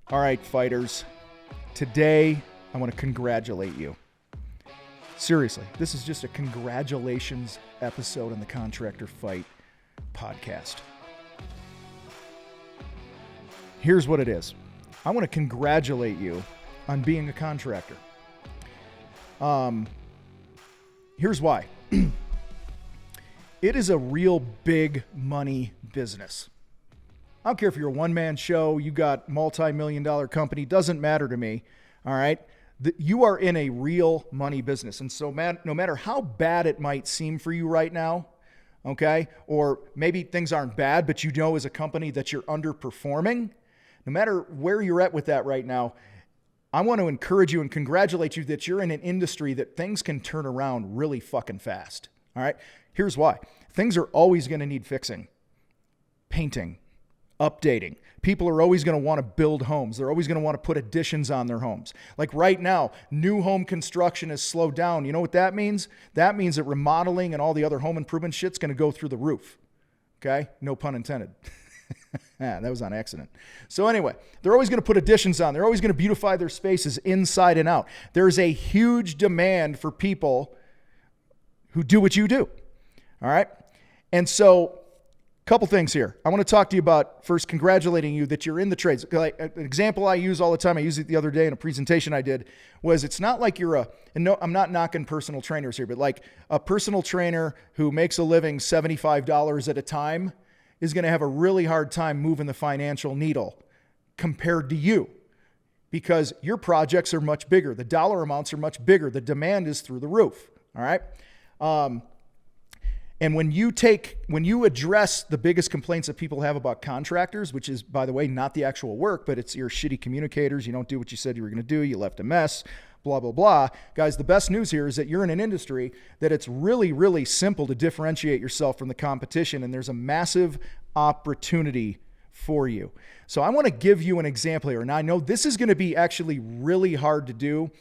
All right, fighters. Today, I want to congratulate you. Seriously, this is just a congratulations episode on the Contractor Fight podcast. Here's what it is. I want to congratulate you on being a contractor. Here's why. It is a real big money business. I don't care if you're a one-man show, you got multi-million-dollar company, doesn't matter to me, all right? You are in a real money business. And so no matter how bad it might seem for you right now, okay, or maybe things aren't bad, but you know as a company that you're underperforming, no matter where you're at with that right now, I want to encourage you and congratulate you that you're in an industry that things can turn around really fucking fast, all right? Here's why. Things are always going to need fixing, painting, updating. People are always going to want to build homes. They're always going to want to put additions on their homes. Like right now, new home construction has slowed down. You know what that means? That means that remodeling and all the other home improvement shit's going to go through the roof. Okay? No pun intended. That was on accident. So anyway, they're always going to put additions on. They're always going to beautify their spaces inside and out. There's a huge demand for people who do what you do. All right? And so couple things here. I want to talk to you about first congratulating you that you're in the trades. An example I use all the time, I used it the other day in a presentation I did, was it's not like you're and no, I'm not knocking personal trainers here, but like a personal trainer who makes a living $75 at a time is going to have a really hard time moving the financial needle compared to you because your projects are much bigger. The dollar amounts are much bigger. The demand is through the roof. All right. And when you address the biggest complaints that people have about contractors, which is, by the way, not the actual work, but it's your shitty communicators, you don't do what you said you were going to do, you left a mess, blah, blah, blah. Guys, the best news here is that you're in an industry that it's really, really simple to differentiate yourself from the competition, and there's a massive opportunity for you. So I want to give you an example here. Now, I know this is going to be actually really hard to do,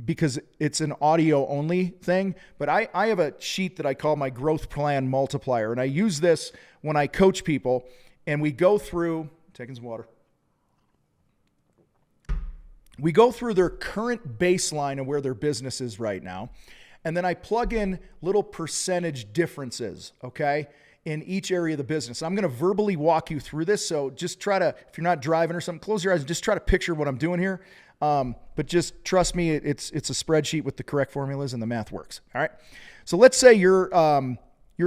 because it's an audio only thing, but I have a sheet that I call my growth plan multiplier. And I use this when I coach people and we go through, taking some water. We go through their current baseline of where their business is right now. And then I plug in little percentage differences, okay, in each area of the business. I'm going to verbally walk you through this. So just try to, if you're not driving or something, close your eyes and just try to picture what I'm doing here. But just trust me, it's a spreadsheet with the correct formulas and the math works. All right. So let's say you're a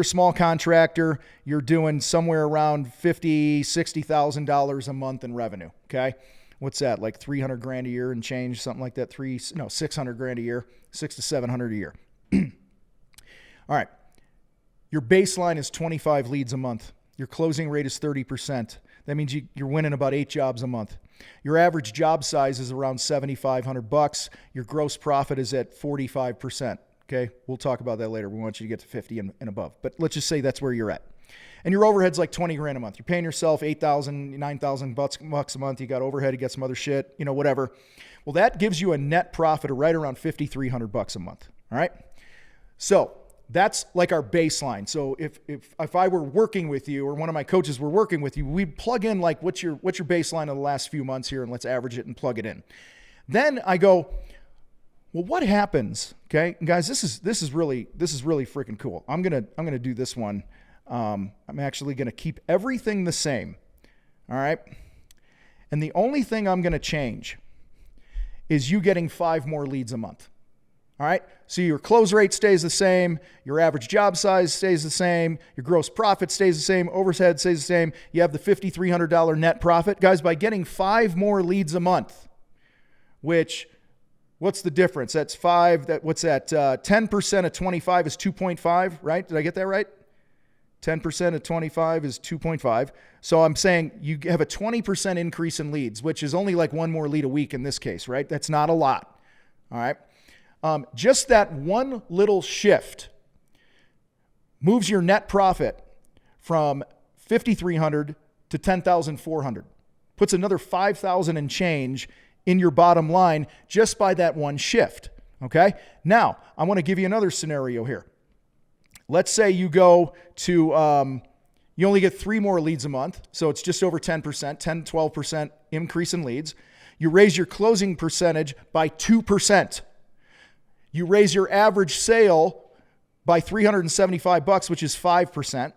small contractor. You're doing somewhere around $50,000-$60,000 a month in revenue. Okay. What's that? Like 300 grand a year and change, something like that. 600 grand a year, 600 to 700 a year. All right. Your baseline is 25 leads a month. Your closing rate is 30%. That means you're winning about 8 jobs a month. Your average job size is around $7,500. Your gross profit is at 45%. Okay. We'll talk about that later. We want you to get to 50 and above, but let's just say that's where you're at. And your overhead's like 20 grand a month. You're paying yourself $8,000, $9,000 bucks a month. You got overhead, you got some other shit, whatever. Well, that gives you a net profit of right around $5,300 a month. All right. So that's like our baseline. So if I were working with you or one of my coaches were working with you, we'd plug in like what's your baseline of the last few months here, and let's average it and plug it in. Then I go, well, what happens? Okay, and guys, this is really freaking cool. I'm gonna do this one. I'm actually gonna keep everything the same. All right, and the only thing I'm gonna change is you getting 5 more leads a month. All right. So your close rate stays the same. Your average job size stays the same. Your gross profit stays the same. Overhead stays the same. You have the $5,300 net profit. Guys, by getting 5 more leads a month, which, what's the difference? That's 5. What's that? 10% of 25 is 2.5, right? Did I get that right? 10% of 25 is 2.5. So I'm saying you have a 20% increase in leads, which is only like 1 more lead a week in this case, right? That's not a lot. All right. Just that one little shift moves your net profit from $5,300 to $10,400. Puts another $5,000 and change in your bottom line just by that one shift. Okay. Now I want to give you another scenario here. Let's say you go to You only get 3 more leads a month, so it's just over 10%, 10, 12% increase in leads. You raise your closing percentage by 2%. You raise your average sale by $375, which is 5%.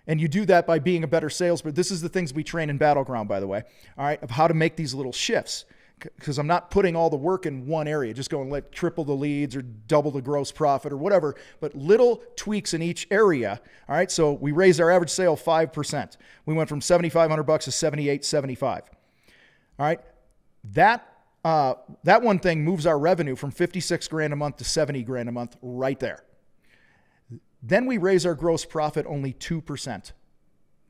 And you do that by being a better salesman. This is the things we train in Battleground, by the way, all right, of how to make these little shifts. Because I'm not putting all the work in one area, just going like triple the leads or double the gross profit or whatever, but little tweaks in each area. All right. So we raised our average sale 5%. We went from $7,500 to $7,875. All right. That one thing moves our revenue from 56 grand a month to 70 grand a month right there. Then we raise our gross profit only 2%.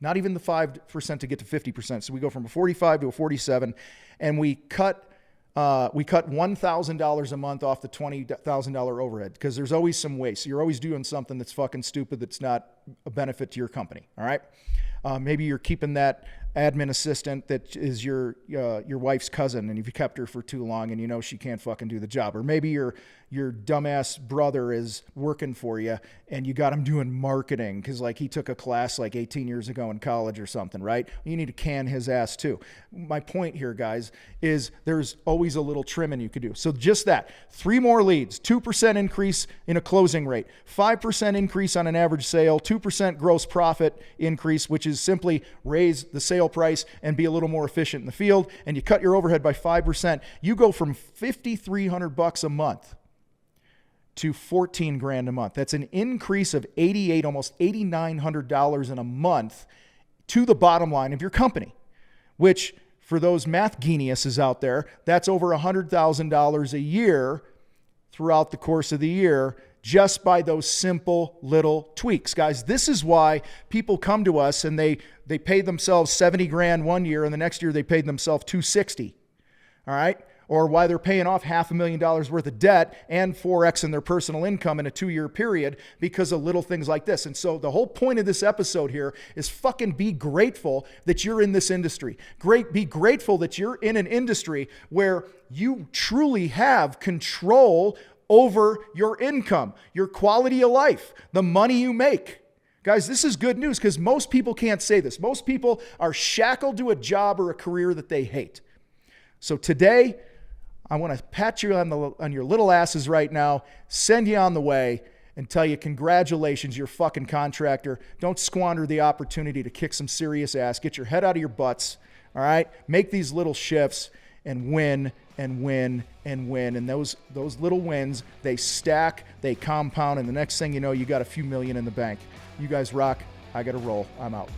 Not even the 5% to get to 50%. So we go from a 45 to a 47, and we cut $1,000 a month off the $20,000 overhead, because there's always some waste. You're always doing something that's fucking stupid that's not a benefit to your company. All right. Maybe you're keeping that admin assistant that is your wife's cousin, and you've kept her for too long and you know she can't fucking do the job. Or maybe your dumbass brother is working for you and you got him doing marketing because like he took a class like 18 years ago in college or something, right? You need to can his ass too. My point here, guys, is there's always a little trimming you could do. So just that, 3 more leads, 2% increase in a closing rate, 5% increase on an average sale, 2% gross profit increase, which is simply raise the sale price and be a little more efficient in the field, and you cut your overhead by 5%. You go from $5,300 a month to 14 grand a month. That's an increase of almost $8,900 in a month to the bottom line of your company, which for those math geniuses out there, that's over $100,000 a year throughout the course of the year, just by those simple little tweaks. Guys, this is why people come to us and they pay themselves 70 grand one year and the next year they paid themselves 260. All right? Or why they're paying off $500,000 worth of debt and 4x in their personal income in a 2-year period because of little things like this. And so the whole point of this episode here is fucking be grateful that you're in this industry. Be grateful that you're in an industry where you truly have control over your income, your quality of life, the money you make. Guys, this is good news because most people can't say this. Most people are shackled to a job or a career that they hate. So today, I want to pat you on your little asses right now, send you on the way, and tell you congratulations, you're a fucking contractor. Don't squander the opportunity to kick some serious ass. Get your head out of your butts, all right? Make these little shifts and win and win and win. And those little wins, they stack, they compound, and the next thing you know, you got a few million in the bank. You guys rock. I got to roll. I'm out.